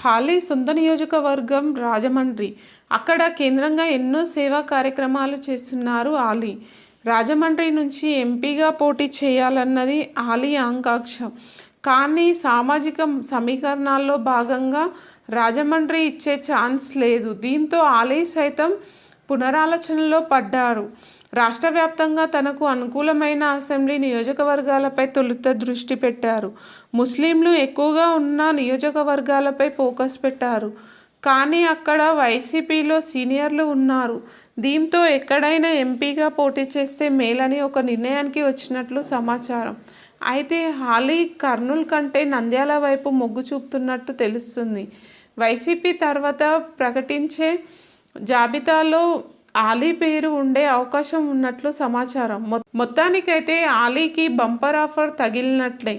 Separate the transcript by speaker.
Speaker 1: Holly సొంత నియోజకవర్గం రాజమండ్రి. అక్కడ కేంద్రంగా ఎన్నో సేవా కార్యక్రమాలు చేస్తున్నారు ఆలీ. రాజమండ్రి నుంచి ఎంపీగా పోటీ చేయాలన్నది ఆలీ ఆకాంక్ష. కానీ సామాజిక సమీకరణాల్లో భాగంగా రాజమండ్రి ఇచ్చే ఛాన్స్ లేదు. దీంతో ఆలీ సైతం పునరాలోచనలో పడ్డారు. రాష్ట్ర వ్యాప్తంగా తనకు అనుకూలమైన అసెంబ్లీ నియోజకవర్గాలపై తొలుత దృష్టి పెట్టారు. ముస్లింలు ఎక్కువగా ఉన్న నియోజకవర్గాలపై ఫోకస్ పెట్టారు. కానీ అక్కడ వైసీపీలో సీనియర్లు ఉన్నారు. దీంతో ఎక్కడైనా ఎంపీగా పోటీ చేస్తే మేలని ఒక నిర్ణయానికి వచ్చినట్లు సమాచారం. అయితే హాలీ కర్నూలు కంటే నంద్యాల వైపు మొగ్గు చూపుతున్నట్టు తెలుస్తుంది. వైసీపీ తర్వాత ప్రకటించే జాబితాలో ఆలీ పేరు ఉండే అవకాశం ఉన్నట్లు సమాచారం. మొత్తానికైతే ఆలీకి బంపర్ ఆఫర్ తగిలినట్లే.